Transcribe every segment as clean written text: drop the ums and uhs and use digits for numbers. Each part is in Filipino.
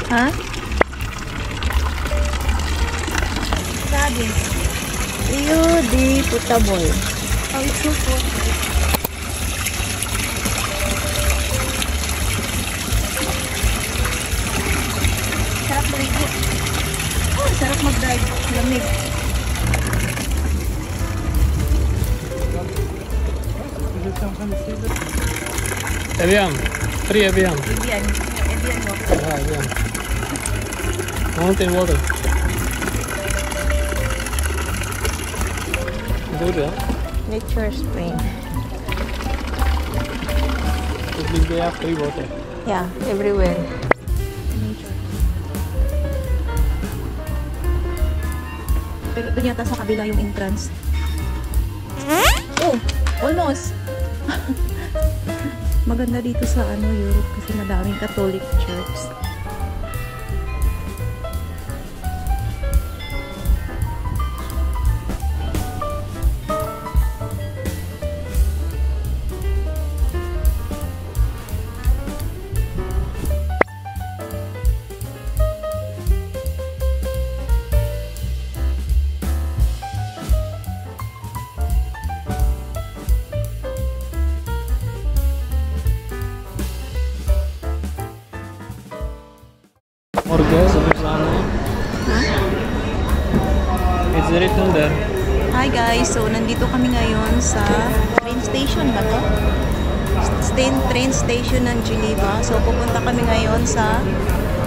Ha? Sabi. Rio de Putaboy. Oh, it's so cool. Sarap maligo. Oh, sarap mag-drive. Lamig. Evian. Free Evian. Evian. Evian mo. Yeah, Evian. Mountain water. Good, yeah? Nature Spring. It means they have free water. Yeah, everywhere. Pero doon yata sa kabila yung entrance. Oh, almost. Maganda dito sa Europe kasi madaming Catholic church. More gas over sana. It's written there. Hi guys, so nandito kami ngayon sa train station ba to? Train station ng Geneva. So pupunta kami ngayon sa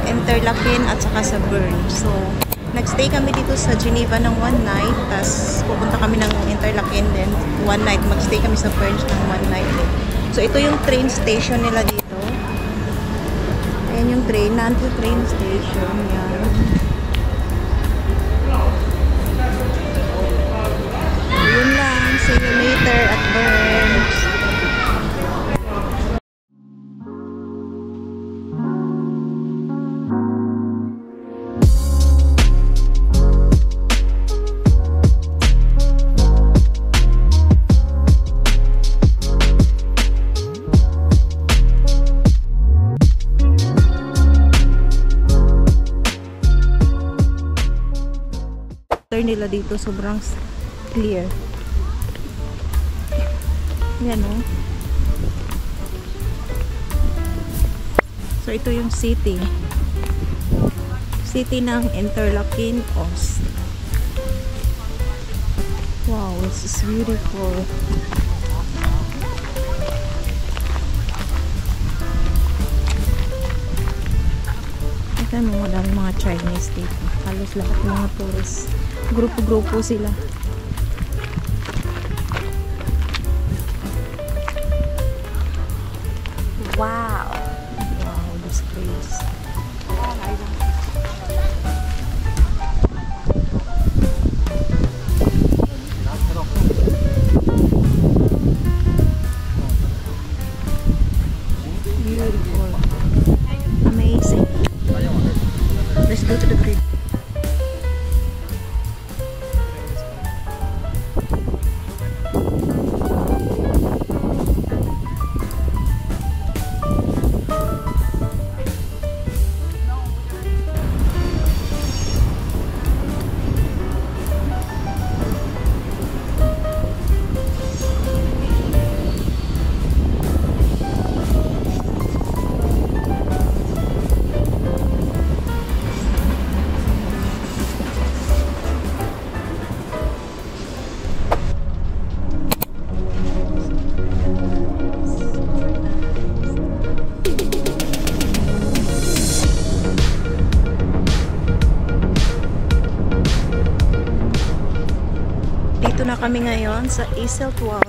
Interlaken at saka sa Bern. So nagstay kami dito sa Geneva ng one night, tapos pupunta kami ng Interlaken din one night. Magstay kami sa Bern ng one night din. So ito yung train station nila dito. Ayan yung train, Nantes train station. Yan. Yun lang. See you later at Burns. Nila dito sobrang clear. Yan o. So ito yung city. City ng Interlaken, Ost. Wow, this is beautiful. Ito yung mga Chinese dito. Halos lahat ng mga tourists. Grupo-grupo sila. Wow! Wow, this place. Beautiful. Amazing. Let's go to the bridge. Na kami ngayon sa Iseltwald.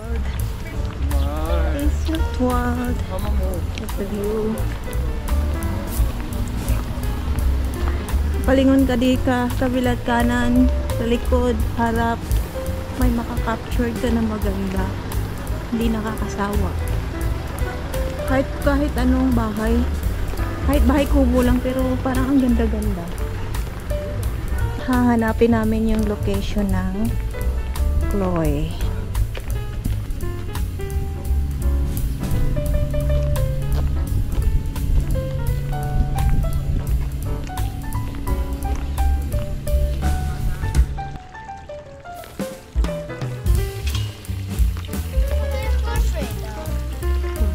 Iseltwald. At the view. Palingon ka di ka, kabilat kanan, sa likod, harap. May makakapture ka na maganda. Hindi nakakasawa. Kahit anong bahay. Kahit bahay kubo lang pero parang ang ganda-ganda. Hahanapin namin yung location ng Chloe.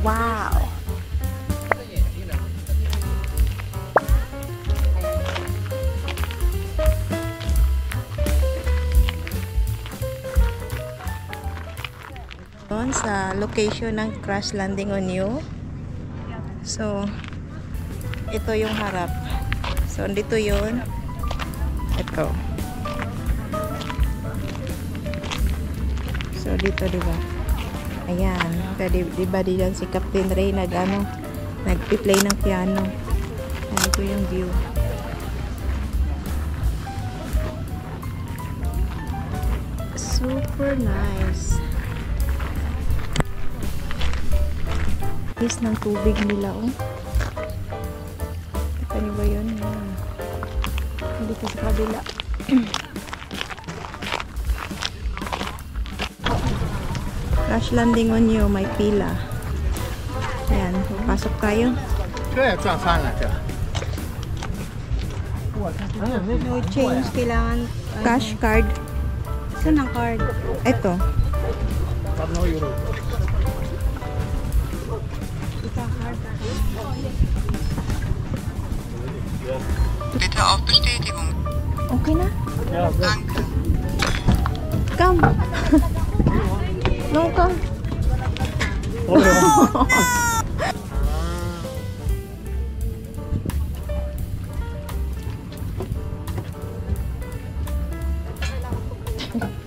Wow! Sa location ng crash landing on you. So, ito yung harap. So, dito yun. Ito. So, dito, diba? Ayan. Diba diyan si Captain Ray nagpi-play ng piano. Ayan, ito yung view. Super nice. Is ng tubig nila, oh. Kita niyo ba yun? Yan. Dito sa kabila. Crash landing on you, may pila. Ayan, pasok tayo. No change, kailangan cash card. Saan ang card? Ito. €1. Bitte auf Bestätigung. Okay na? Ja, gut. Danke. Come. No, come.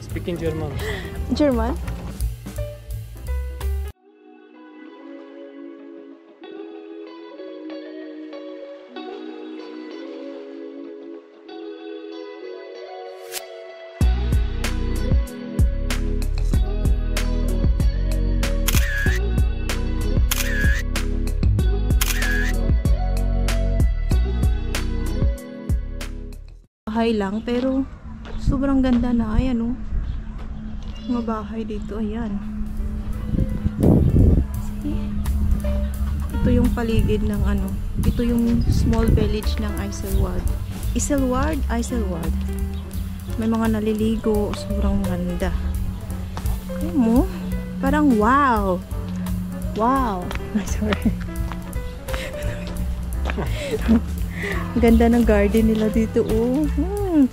Speaking German. German? Bahay lang, pero sobrang ganda na. Ayan, oh. Mga bahay dito. Ayan. See? Ito yung paligid ng ano. Ito yung small village ng Iselward. Iselward. May mga naliligo. Sobrang ganda. Ayan mo. Parang wow. Wow. Sorry. Ganda ng garden nila dito, oh.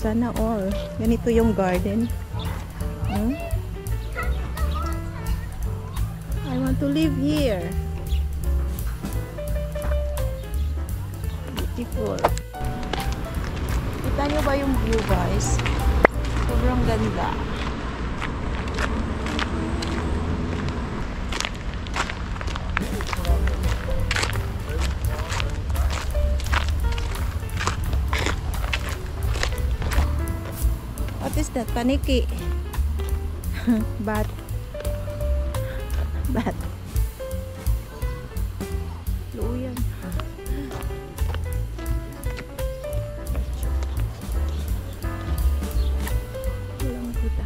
Sana all. Ganito yung garden. I want to live here. Beautiful. Kita nyo ba yung view, guys? Sobrang ganda. What is that? Paniki. Bat. Luyan. Walang kita.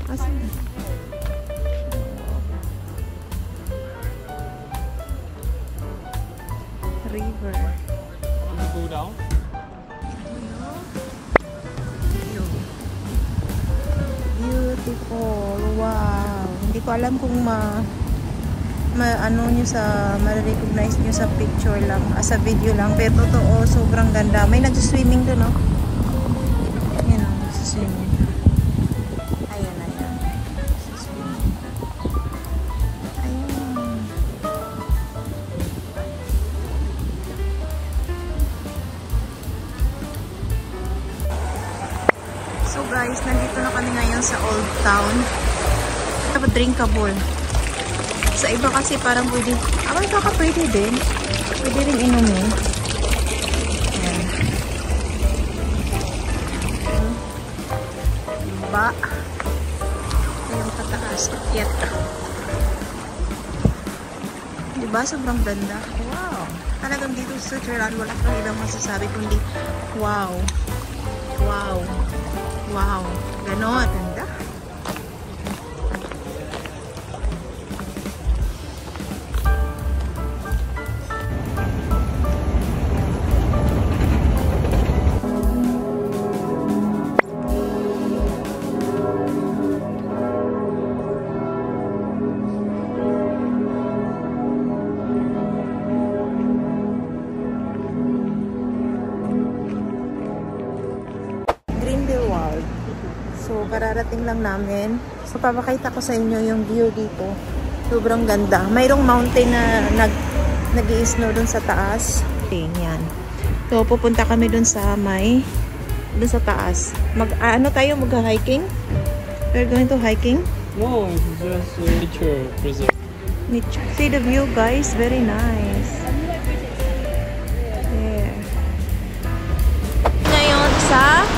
Asan na? River. Go down. Beautiful. Wow. Hindi ko alam kung ano nyo ma-recognize nyo sa picture lang, sa video lang. Pero totoo, sobrang ganda. May nag-swimming doon, no? Ayan, nag-swimming. Ayan. Nag-swimming. Ayan. So guys, nandito na kami ngayon sa Old Town. Ito drinkable. Sa iba kasi parang pwede, pwede din. Pwede rin inumin. Ayan. Diba? Ito yung pataas. Akyat. Diba? Sobrang ganda. Wow. Talagang dito sa Switzerland, wala kang ilang masasabi kundi wow. Wow. Wow. Ganon. Ganda. Kararating lang namin. So, papakita ko sa inyo yung view dito. Sobrang ganda. Mayroong mountain na nag-i-snow dun sa taas. Okay, yan. So, pupunta kami dun sa dun sa taas. Ano tayo? Mag-hiking? We're going to hiking? No, it's just nature preserve. See the view, guys. Very nice. There. Ngayon sa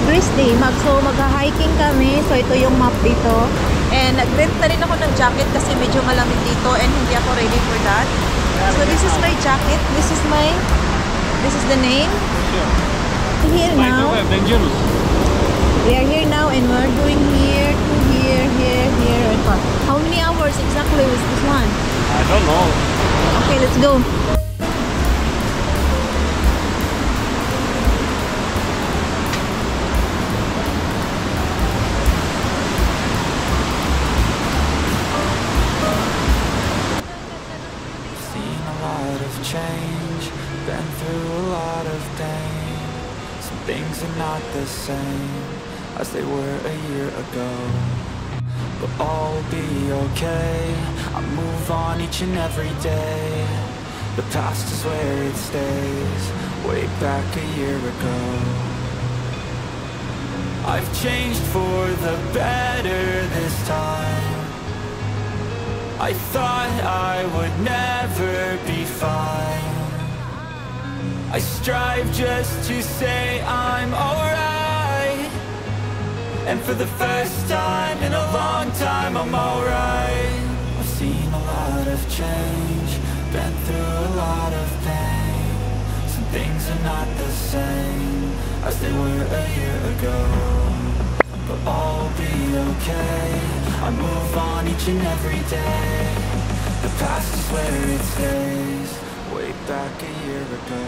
Grisdy. Mag-hiking kami. So, ito yung map dito. And nag-rent na rin ako ng jacket kasi medyo malamig dito and hindi ako ready for that. So, this is my jacket. This is the name. Here now. Dangerous. We are here now and we're going here to here, and far. How many hours exactly was this one? I don't know. Okay, let's go. Seen a lot of change, been through a lot of pain. Some things are not the same as they were a year ago, but all will be okay. I move on each and every day. The past is where it stays, way back a year ago. I've changed for the better this time. I thought I would never be fine. I strive just to say I'm alright, and for the first time in a long time I'm alright. I've seen a lot of change, been through a lot of pain. Some things are not the same as they were a year ago, but all will be okay. I move on each and every day. The past is where it stays, way back a year ago.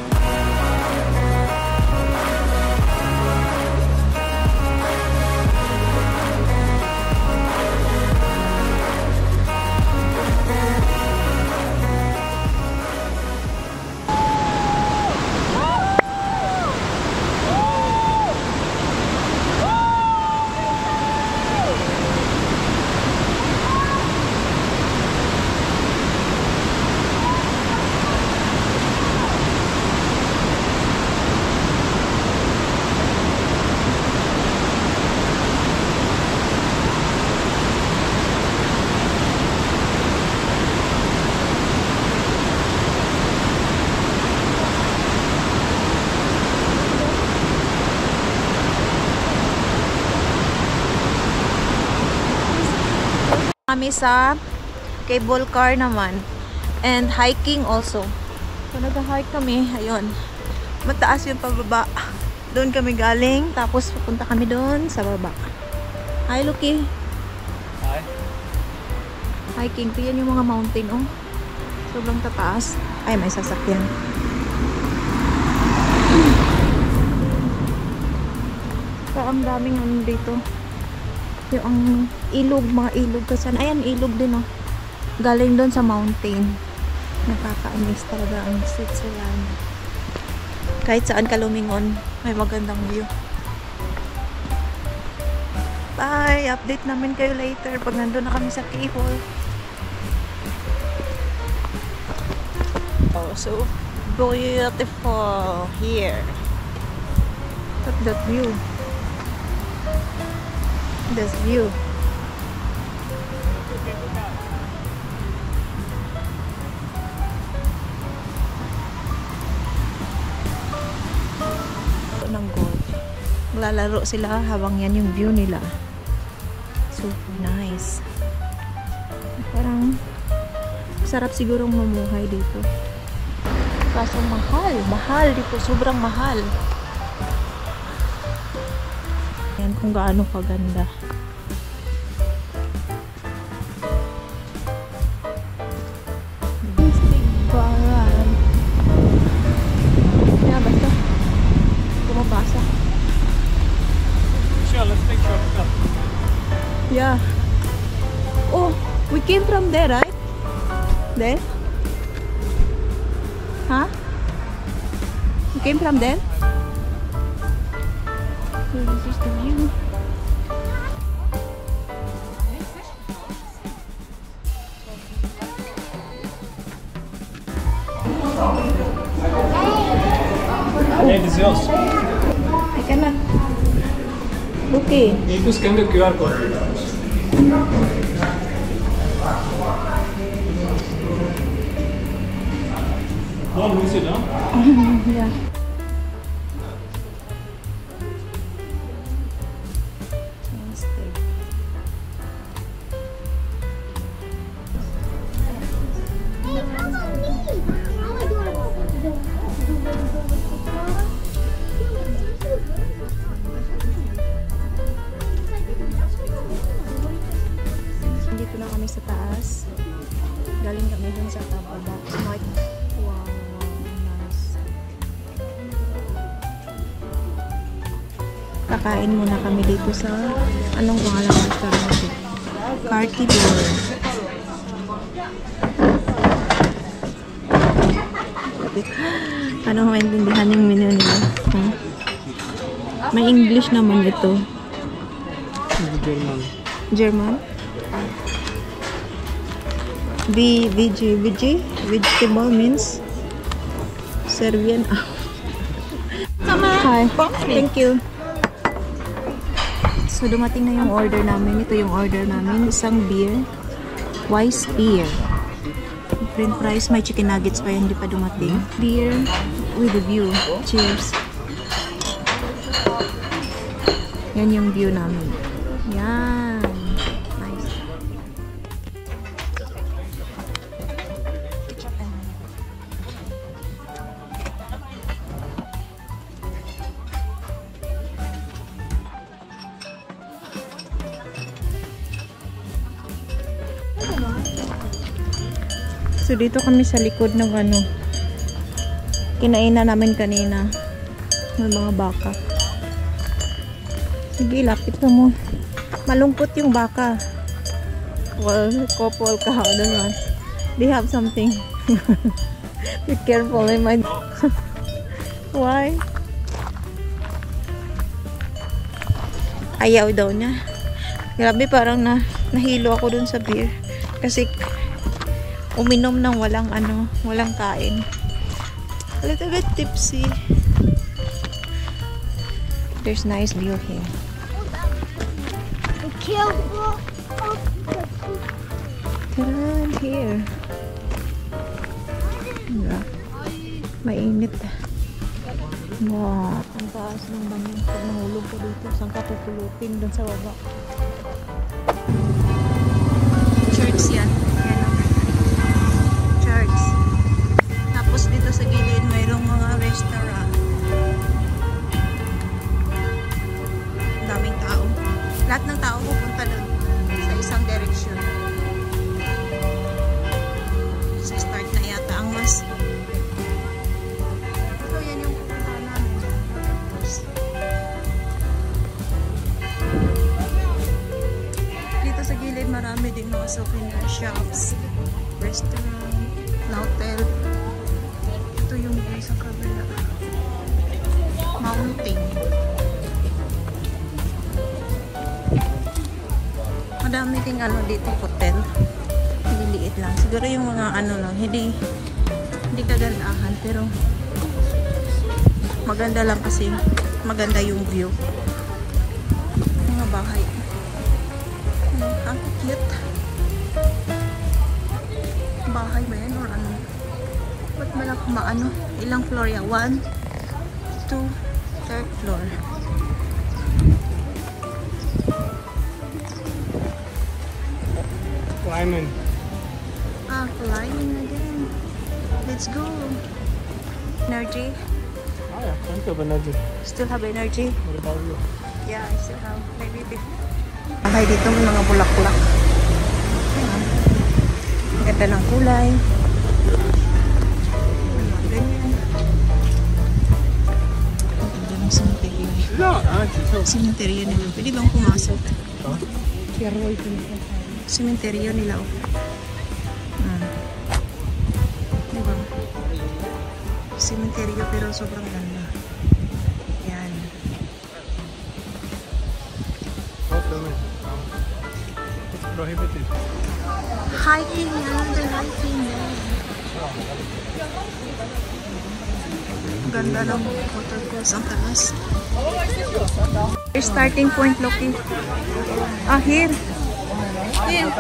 Kami sa cable car naman and hiking also. So nag-hike kami, ayun. Mataas yung pababa. Doon kami galing, tapos pupunta kami doon sa baba. Hi, Lucky. Hi. Hiking, yan yung mga mountain, oh. Sobrang tataas. Ay, may sasakyan. So, ang daming ano dito. Yung ang ilog, mga ilog kasi. Ayan, ilog din, oh. Galing doon sa mountain. Nakaka-amaze talaga ang Switzerland. Kahit saan ka lumingon, may magandang view. Bye! Update namin kayo later pag nandun na kami sa cable. Oh, so beautiful here. Look at that view. This view. Ng golf. Maglalaro sila habang yan yung view nila. Super nice. Parang sarap sigurong mamuhay dito. Kaso mahal. Mahal dito. Sobrang mahal. Yan kung gaano kaganda. Baran. Kaya basta bumabasa. Sure, let's take shortcut. Yeah. Oh, we came from there, right? There? Huh? You came from there? So this is the view. Hey, this is yours. I cannot. Okay. You need to scan the QR code. Don't lose it, huh? Yeah. Dito na kami sa taas. Galing kami dun sa tababa. Like, wow, nice. Kakain muna kami dito sa anong pangalan ng restaurant ito? Cartibor. Ano maintindihan yung menu nila? Huh? May English naman ito. German. German? Vegetable means Serbian. Hi. Thank you. So, dumating na yung order namin. Ito yung order namin. Isang beer. Weiss beer. French fries. May chicken nuggets pa yan. Hindi pa dumating. Beer with a view. Cheers. Yan yung view namin. Yan. Nice. So, dito kami sa likod ng ano, kinainan namin kanina. May mga baka. Sige, lapit ka mo. Malungkot yung baka. Well, couple ka. Naman. They have something. Be careful. They might... Why? Ayaw daw niya. Grabe, parang nahilo ako dun sa beer. Kasi uminom ng walang kain. A little bit tipsy. There's nice view here. Careful. Taran, here. Mainit. Wow. Ang taas ng banyan. Pag nahulog ko dito, saan ka pupulutin doon sa baba? Church yan. Yan o. Church. Tapos dito sa gilid, mayroong mga restaurant. Ang daming tao. Lahat ng tao pupunta doon sa isang direction. Sa start na yata ang mas. Ito yan yung pupunta namin. Dito sa gilid marami din mga souvenir shops, restaurant, hotel. Ito yung view sa kabila. Mountain. Madami ding dito hotel. Liliit lang. Siguro yung mga lang, hindi kagandahan pero maganda lang kasi maganda yung view. Mga bahay. Ang cute. Bahay ba yan or ano? Ba't malak ilang floor yan? 1, 2, 3rd floor. Climbing. Climbing again. Let's go. Energy? Oh yeah, plenty of energy. Still have energy? What about you? Yeah, I still have. Maybe okay, dito may mga bulak-bulak. Ganda ng kulay. Ganyan. Ganda ng cemetery. Cemetery nila. Pwede bang pumasok? Cemetery nila. Diba? sementeryo pero sobrang ganda. Yan. It's prohibited. Hiking yan, the hiking yan. Ganda ng waterfalls, ang talas. Your starting point, Loki. Ah, here. Here.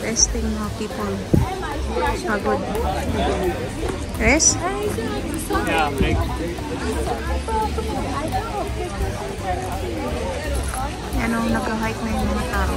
Resting mga people. Pagod. Rest? Yeah, break. Yan o, nag-hike na yung mga tao.